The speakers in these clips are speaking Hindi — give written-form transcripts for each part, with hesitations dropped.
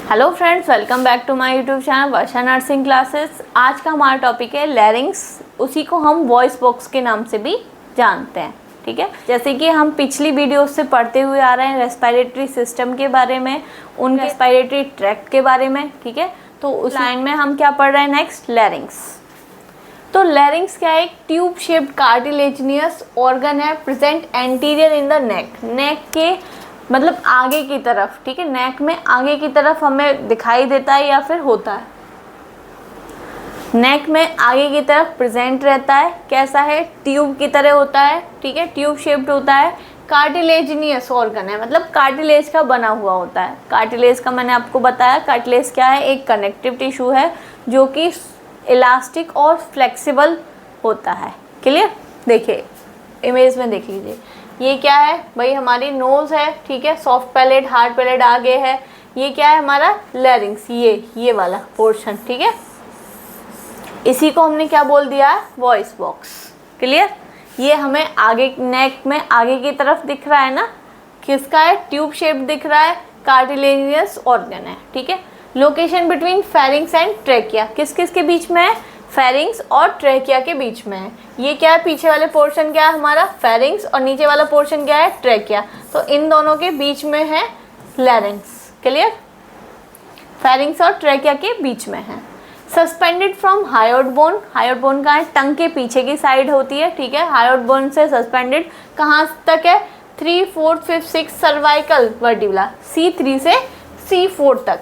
Hello friends, welcome back to my YouTube channel Varsha nursing classes. आज का हमारा टॉपिक है लैरिंग्स। उसी को हम वॉइस बॉक्स के नाम से भी जानते हैं। ठीक है, जैसे कि हम पिछली वीडियो से पढ़ते हुए आ रहे हैं रेस्पिरेटरी सिस्टम के बारे में, उन रेस्पिरेटरी ट्रैक्ट के बारे में। ठीक है, तो उस लाइन में हम क्या पढ़ रहे हैं नेक्स्ट, लैरिंग्स। तो लैरिंग्स क्या है? एक ट्यूब शेप्ड कार्टिलेजिनियस ऑर्गन है, present anterior in the neck. Neck के मतलब आगे की तरफ। ठीक है, नेक में आगे की तरफ हमें दिखाई देता है या फिर होता है। नेक में आगे की तरफ प्रेजेंट रहता है। कैसा है? ट्यूब की तरह होता है। ठीक है, ट्यूब शेप्ड होता है। कार्टिलेजिनियस ऑर्गन है, मतलब कार्टिलेज का बना हुआ होता है। कार्टिलेज का मैंने आपको बताया, कार्टिलेज क्या है? एक कनेक्टिव टिश्यू है जो कि इलास्टिक और फ्लेक्सिबल होता है। क्लियर? देखिए इमेज में देख लीजिए, ये क्या है भाई? हमारी नोज है। ठीक है, सॉफ्ट पैलेट, हार्ड पैलेट आगे है। ये क्या है? हमारा लैरिंग्स, ये वाला पोर्शन। ठीक है, इसी को हमने क्या बोल दिया है? Voice box. क्लियर? ये हमें आगे नेक में आगे की तरफ दिख रहा है ना, किसका है? ट्यूब शेप दिख रहा है, कार्टिलेजियस ऑर्गन है। ठीक है, location between pharynx and trachea, किस किस के बीच में है? फेरिंग्स और ट्रेकिया के बीच में है। ये क्या है? पीछे वाले पोर्शन क्या है हमारा? फेरिंग्स, और नीचे वाला पोर्शन क्या है? ट्रेकिया। तो इन दोनों के बीच में है लैरिंग्स। क्लियर? फेरिंग्स और ट्रेकिया के बीच में है। Suspended from hyoid bone. Hyoid bone कहाँ है? टंग के पीछे की साइड होती है। ठीक है, हायोइड बोन से सस्पेंडेड कहाँ तक है? 3, 4, 5, 6 सर्वाइकल वर्टिब्रा, C3 से C4 तक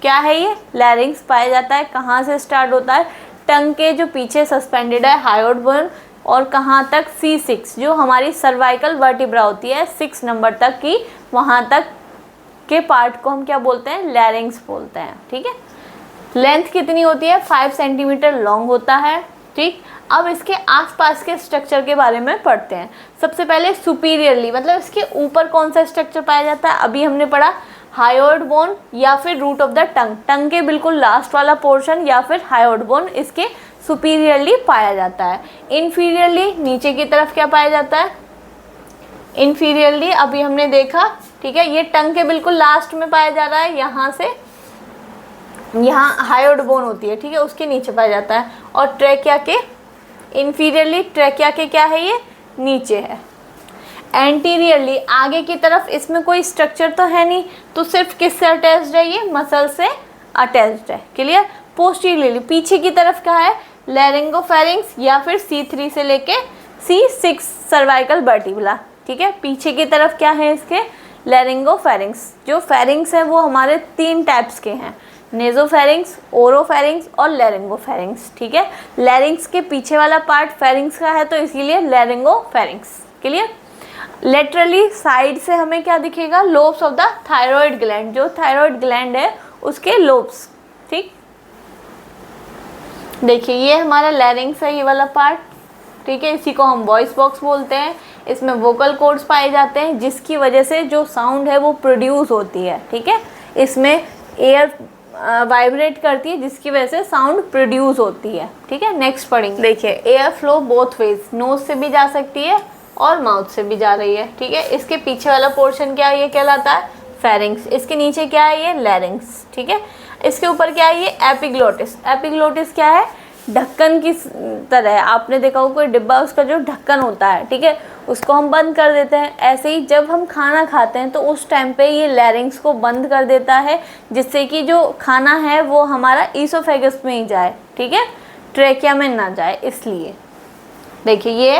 क्या है? ये लैरिंग्स पाया जाता है। कहाँ से स्टार्ट होता है? टंग के जो पीछे सस्पेंडेड है हायोइड बोन, और कहाँ तक? C6, जो हमारी सर्वाइकल वर्टिब्रा होती है 6 नंबर तक की, वहाँ तक के पार्ट को हम क्या बोलते हैं? लैरिंग्स बोलते हैं। ठीक है, लेंथ कितनी होती है? 5 सेंटीमीटर लॉन्ग होता है। ठीक, अब इसके आसपास के स्ट्रक्चर के बारे में पढ़ते हैं। सबसे पहले सुपीरियरली, मतलब इसके ऊपर कौन सा स्ट्रक्चर पाया जाता है? अभी हमने पढ़ा हायोइड बोन या फिर रूट ऑफ द टंग। टंग के बिल्कुल लास्ट वाला पोर्शन या फिर हायोइड बोन इसके सुपीरियरली पाया जाता है। इन्फीरियरली नीचे की तरफ क्या पाया जाता है? इन्फीरियरली अभी हमने देखा। ठीक है, ये टंग के बिल्कुल लास्ट में पाया जा रहा है, यहाँ से यहाँ हायोइड बोन होती है। ठीक है, उसके नीचे पाया जाता है। और ट्रेकिया के इन्फीरियरली, ट्रेकिया के क्या है? ये नीचे है। एंटीरियरली आगे की तरफ इसमें कोई स्ट्रक्चर तो है नहीं, तो सिर्फ किससे अटैच्ड है? ये मसल से अटैच्ड है। क्लियर? पोस्टीरियरली पीछे की तरफ क्या है? लैरिंगोफेरिंग्स या फिर C3 से लेके C6 सर्वाइकल वर्टिब्रा। ठीक है, पीछे की तरफ क्या है इसके? लैरिंगोफेरिंग्स। जो फेरिंग्स हैं वो हमारे 3 टाइप्स के हैं, नेजोफेरिंग्स, ओरोफेरिंग्स और लैरिंगोफेरिंग्स। ठीक है, लैरिंग्स के पीछे वाला पार्ट फेरिंग्स का है, तो इसीलिए लैरिंगोफेरिंग्स। क्लियर? लेटरली साइड से हमें क्या दिखेगा? Lobes of the thyroid gland, जो थायराइड ग्लैंड है उसके लोब्स। ठीक, देखिए ये हमारा लैरिंग्स है, ये वाला पार्ट। ठीक है, इसी को हम वॉइस बॉक्स बोलते हैं। इसमें वोकल कॉर्ड्स पाए जाते हैं, जिसकी वजह से जो साउंड है वो प्रोड्यूस होती है। ठीक है, इसमें एयर वाइब्रेट करती है, जिसकी वजह से साउंड प्रोड्यूस होती है। ठीक है, नेक्स्ट पढ़ेंगे। देखिए air flow both ways, nose से भी जा सकती है और माउथ से भी जा रही है। ठीक है, इसके पीछे वाला पोर्शन क्या है? ये कहलाता है फेरिंग्स। इसके नीचे क्या है? ये लैरिंग्स। ठीक है, इसके ऊपर क्या है? ये एपिग्लोटिस। एपिग्लोटिस क्या है? ढक्कन की तरह है। आपने देखा हो कोई डिब्बा, उसका जो ढक्कन होता है, ठीक है, उसको हम बंद कर देते हैं। ऐसे ही जब हम खाना खाते हैं तो उस टाइम पे ये लैरिंग्स को बंद कर देता है, जिससे कि जो खाना है वो हमारा ईसोफेगस में ही जाए। ठीक है, ट्रेकिया में ना जाए, इसलिए। देखिए ये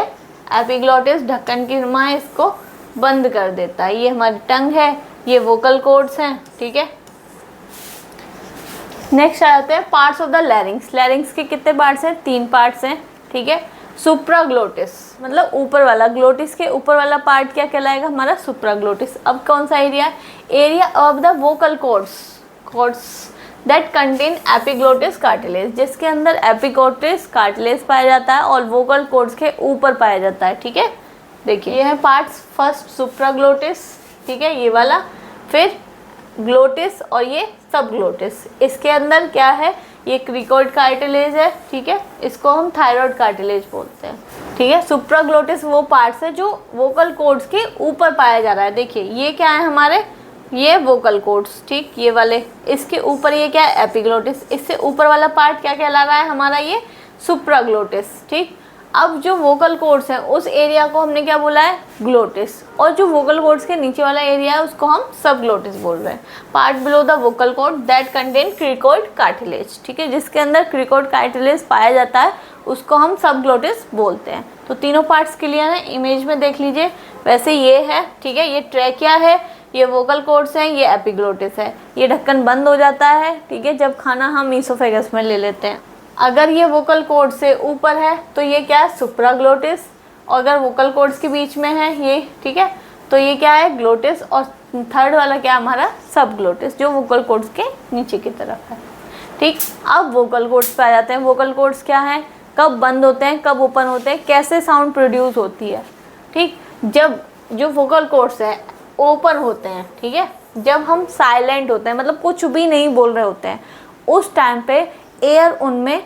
एपिग्लोटिस ढक्कन की नुमा है, इसको बंद कर देता है। ये हमारी टंग है, ये वोकल कॉर्ड्स हैं। ठीक है, नेक्स्ट आ जाते हैं पार्ट्स ऑफ द लैरिंग्स। लैरिंग्स के कितने पार्ट्स हैं? 3 पार्ट्स हैं। ठीक है, सुप्राग्लोटिस मतलब ऊपर वाला, ग्लोटिस के ऊपर वाला पार्ट क्या कहलाएगा? हमारा सुप्राग्लोटिस। अब कौन सा एरिया है? Area of the vocal cords that contain epiglottis cartilage, जिसके अंदर एपिग्लोटिस कार्टिलेज पाया जाता है और वोकल कॉर्ड्स के ऊपर पाया जाता है। ठीक है, देखिए ये है पार्ट्स। फर्स्ट सुप्राग्लोटिस, ठीक है, ये वाला, फिर ग्लोटिस और ये सबग्लोटिस। इसके अंदर क्या है? ये क्रिकोइड कार्टिलेज है। ठीक है, इसको हम थायराइड कार्टिलेज बोलते हैं। ठीक है, सुप्राग्लोटिस वो पार्ट्स है जो वोकल कॉर्ड्स के ऊपर पाया जा रहा है। देखिए ये क्या है? हमारे ये वोकल कॉर्ड्स, ठीक, ये वाले। इसके ऊपर ये क्या है, एपिग्लोटिस। इससे ऊपर वाला पार्ट क्या कहला रहा है हमारा, ये सुप्राग्लोटिस, ठीक। अब जो वोकल कॉर्ड्स हैं उस एरिया को हमने क्या बोला है, ग्लोटिस, और जो वोकल कॉर्ड्स के नीचे वाला एरिया है उसको हम सबग्लोटिस बोल रहे हैं। Part below the vocal cord that contain cricoid cartilage, ठीक है, जिसके अंदर क्रिकॉइड कार्टिलेज पाया जाता है उसको हम सबग्लोटिस बोलते हैं। तो तीनों पार्ट्स क्लियर हैं, इमेज में देख लीजिए। वैसे ये है, ठीक है, ये ट्रैकिया है, ये वोकल कॉर्ड्स हैं, ये एपिग्लोटिस है। ये ढक्कन बंद हो जाता है, ठीक है, जब खाना हम ईसोफेगस में ले लेते हैं। अगर ये वोकल कॉर्ड से ऊपर है तो ये क्या है, सुप्राग्लोटिस, और अगर वोकल कॉर्ड्स के बीच में है ये, ठीक है, तो ये क्या है, ग्लोटिस, और थर्ड वाला क्या है हमारा, सबग्लोटिस, जो वोकल कॉर्ड्स के नीचे की तरफ है, ठीक। अब वोकल कॉर्ड्स पे आ जाते हैं। वोकल कॉर्ड्स क्या है, कब बंद होते हैं, कब ओपन होते हैं, कैसे साउंड प्रोड्यूस होती है, ठीक। जब जो वोकल कॉर्ड्स है ओपन होते हैं, ठीक है, जब हम साइलेंट होते हैं, मतलब कुछ भी नहीं बोल रहे होते हैं, उस टाइम पे एयर उनमें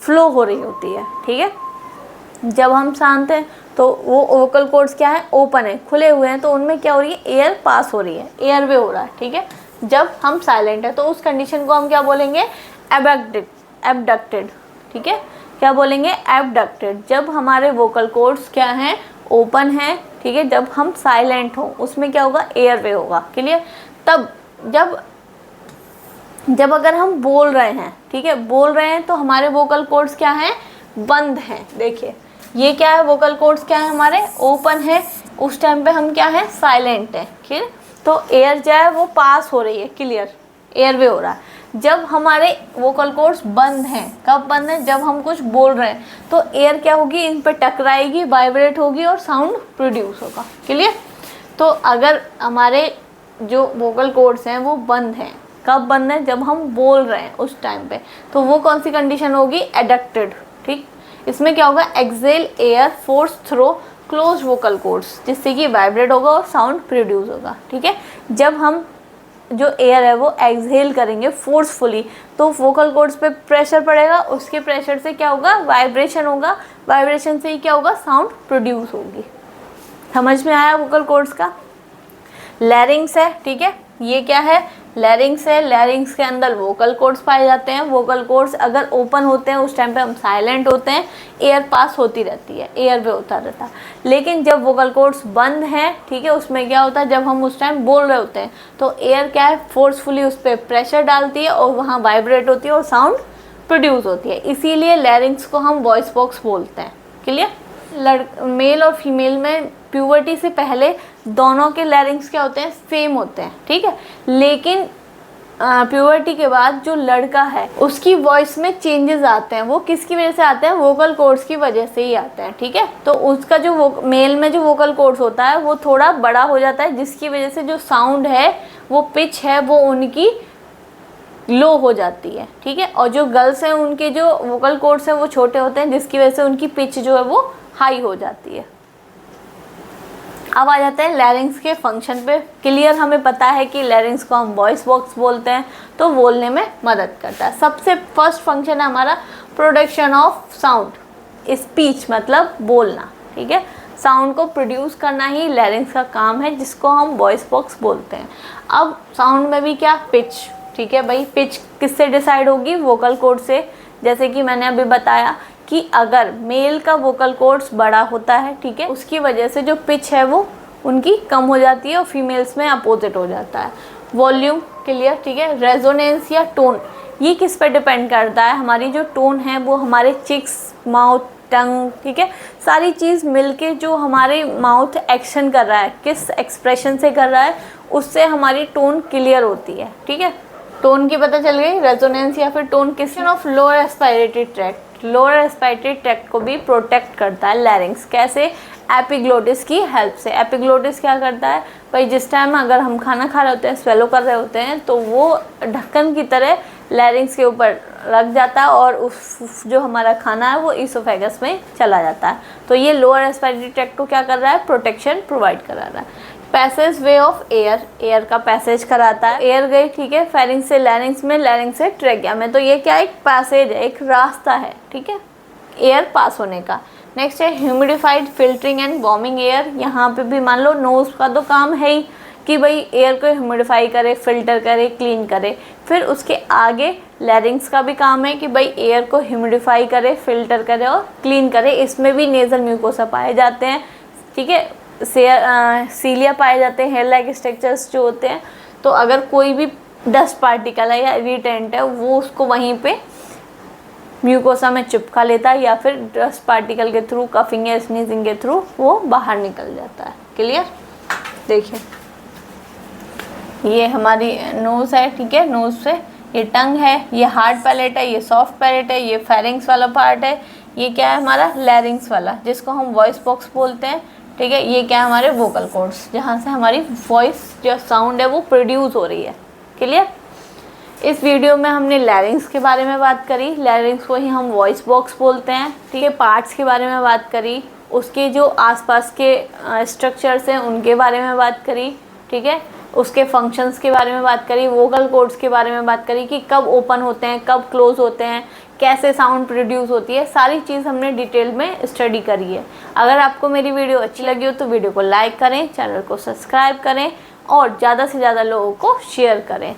फ्लो हो रही होती है, ठीक है। जब हम शांत हैं तो वो वोकल कॉर्ड्स क्या है, ओपन है, खुले हुए हैं, तो उनमें क्या हो रही है, एयर पास हो रही है, एयर वे हो रहा है, ठीक है। जब हम साइलेंट है तो उस कंडीशन को हम क्या बोलेंगे, एबडक्टेड, ठीक है, क्या बोलेंगे, एबडक्टेड। जब हमारे वोकल कॉर्ड्स क्या हैं, ओपन है, ठीक है, जब हम साइलेंट हो उसमें क्या होगा, एयर वे होगा, क्लियर। तब जब अगर हम बोल रहे हैं, ठीक है, बोल रहे हैं तो हमारे वोकल कॉर्ड्स क्या हैं, बंद हैं। देखिए ये क्या है, वोकल कॉर्ड्स क्या है हमारे, ओपन है, उस टाइम पे हम क्या है, साइलेंट है, ठीक। तो एयर जो है वो पास हो रही है, क्लियर, एयर वे हो रहा है। जब हमारे वोकल कॉर्ड्स बंद हैं, कब बंद है, जब हम कुछ बोल रहे हैं, तो एयर क्या होगी, इन पर टकराएगी, वाइब्रेट होगी और साउंड प्रोड्यूस होगा, क्लियर। तो अगर हमारे जो वोकल कॉर्ड्स हैं वो बंद हैं, कब बंद है, जब हम बोल रहे हैं उस टाइम पे, तो वो कौन सी कंडीशन होगी, एडक्टेड, ठीक। इसमें क्या होगा, excess air force through close vocal cords, जिससे कि वाइब्रेट होगा और साउंड प्रोड्यूस होगा, ठीक है। जब हम जो एयर है वो एक्सहेल करेंगे फोर्सफुली, तो वोकल कॉर्ड्स पे प्रेशर पड़ेगा, उसके प्रेशर से क्या होगा, वाइब्रेशन होगा, वाइब्रेशन से ही क्या होगा, साउंड प्रोड्यूस होगी। समझ में आया वोकल कॉर्ड्स का। लैरिंग्स है, ठीक है, ये क्या है, लैरिंग्स है। लैरिंग्स के अंदर वोकल कॉर्ड्स पाए जाते हैं। वोकल कॉर्ड्स अगर ओपन होते हैं उस टाइम पे हम साइलेंट होते हैं, एयर पास होती रहती है, एयर वे होता रहता है। लेकिन जब वोकल कॉर्ड्स बंद हैं, ठीक है, उसमें क्या होता है, जब हम उस टाइम बोल रहे होते हैं तो एयर क्या है, फोर्सफुली उस पर प्रेशर डालती है और वहाँ वाइब्रेट होती है और साउंड प्रोड्यूस होती है। इसीलिए लैरिंग्स को हम वॉइस बॉक्स बोलते हैं, क्लियर। मेल और फीमेल में प्यूबर्टी से पहले दोनों के लैरिंग्स क्या होते हैं, सेम होते हैं, ठीक है। लेकिन प्यूबर्टी के बाद जो लड़का है उसकी वॉइस में चेंजेस आते हैं। वो किसकी वजह से आते हैं, वोकल कॉर्ड्स की वजह से ही आते हैं, ठीक है। तो उसका जो मेल में जो वोकल कॉर्ड्स होता है वो थोड़ा बड़ा हो जाता है, जिसकी वजह से जो साउंड है, वो पिच है, वो उनकी लो हो जाती है, ठीक है। और जो गर्ल्स हैं उनके जो वोकल कॉर्ड्स हैं वो छोटे होते हैं, जिसकी वजह से उनकी पिच जो है वो हाई हो जाती है। अब आ जाते हैं लैरिंग्स के फंक्शन पे। क्लियर, हमें पता है कि लैरिंग्स को हम वॉइस बॉक्स बोलते हैं, तो बोलने में मदद करता है। सबसे फर्स्ट फंक्शन है हमारा प्रोडक्शन ऑफ साउंड, स्पीच मतलब बोलना, ठीक है। साउंड को प्रोड्यूस करना ही लैरिंग्स का काम है, जिसको हम वॉइस बॉक्स बोलते हैं। अब साउंड में भी क्या, पिच, ठीक है भाई। पिच किससे डिसाइड होगी, वोकल कॉर्ड से। जैसे कि मैंने अभी बताया कि अगर मेल का वोकल कॉर्ड्स बड़ा होता है, ठीक है, उसकी वजह से जो पिच है वो उनकी कम हो जाती है और फीमेल्स में अपोजिट हो जाता है। वॉल्यूम, क्लियर, ठीक है। रेजोनेंस या टोन, ये किस पे डिपेंड करता है, हमारी जो टोन है वो हमारे चिक्स, माउथ, टंग, ठीक है, सारी चीज़ मिलके जो हमारे माउथ एक्शन कर रहा है, किस एक्सप्रेशन से कर रहा है, उससे हमारी टोन क्लियर होती है, ठीक है। टोन की पता चल गई। रेजोनेंस या फिर टोन किस of lower respiratory tract, lower respiratory tract को भी प्रोटेक्ट करता है लैरिंग्स। कैसे, एपिग्लोटिस की हेल्प से। एपिग्लोटिस क्या करता है भाई, जिस टाइम अगर हम खाना खा रहे होते हैं, स्वेलो कर रहे होते हैं, तो वो ढक्कन की तरह लैरिंग्स के ऊपर रख जाता है और उस जो हमारा खाना है वो ईसोफेगस में चला जाता है। तो ये लोअर रेस्पिरेटरी ट्रैक्ट को क्या कर रहा है, प्रोटेक्शन प्रोवाइड करा रहा है। Passage way of air, air का पैसेज कराता है। एयर गई, ठीक है, फेरिंग्स से लैरिंग्स में, लैरिंग्स से ट्रैकिया में। तो ये क्या, एक पैसेज है, एक रास्ता है, ठीक है, एयर पास होने का। नेक्स्ट है humidified, filtering and warming air. यहाँ पे भी मान लो नोज का तो काम है ही कि भाई एयर को ह्यूमिडिफाई करे, फिल्टर करे, क्लीन करे। फिर उसके आगे लैरिंग्स का भी काम है कि भाई एयर को ह्यूमिडिफाई करे, फिल्टर करे और क्लीन करे। इसमें भी नेज़ल म्यूकोसा पाए जाते हैं, ठीक है, सीलिया पाए जाते हैं, हेयर लाइक स्ट्रक्चर्स जो होते हैं। तो अगर कोई भी डस्ट पार्टिकल है या इरिटेंट है वो उसको वहीं पे म्यूकोसा में चिपका लेता है या फिर डस्ट पार्टिकल के थ्रू, कफिंग या स्नीजिंग के थ्रू वो बाहर निकल जाता है। क्लियर? देखिए ये हमारी नोज़ है, ठीक है, नोज़ से ये टंग है, ये हार्ड पैलेट है, ये सॉफ्ट पैलेट है, ये फेरिंग्स वाला पार्ट है, ये क्या है हमारा लैरिंग्स वाला जिसको हम वॉइस बॉक्स बोलते हैं, ठीक है। ये क्या है हमारे वोकल कॉर्ड्स जहाँ से हमारी वॉइस जो साउंड है वो प्रोड्यूस हो रही है। क्लियर? इस वीडियो में हमने लैरिंग्स के बारे में बात करी, लैरिंग्स को ही हम वॉइस बॉक्स बोलते हैं, ठीक है। पार्ट्स के बारे में बात करी, उसके जो आसपास के स्ट्रक्चर्स हैं उनके बारे में बात करी, ठीक है। उसके फंक्शंस के बारे में बात करी, वोकल कॉर्ड्स के बारे में बात करी कि कब ओपन होते हैं, कब क्लोज होते हैं, कैसे साउंड प्रोड्यूस होती है, सारी चीज़ हमने डिटेल में स्टडी करी है। अगर आपको मेरी वीडियो अच्छी लगी हो तो वीडियो को लाइक करें, चैनल को सब्सक्राइब करें और ज़्यादा से ज़्यादा लोगों को शेयर करें।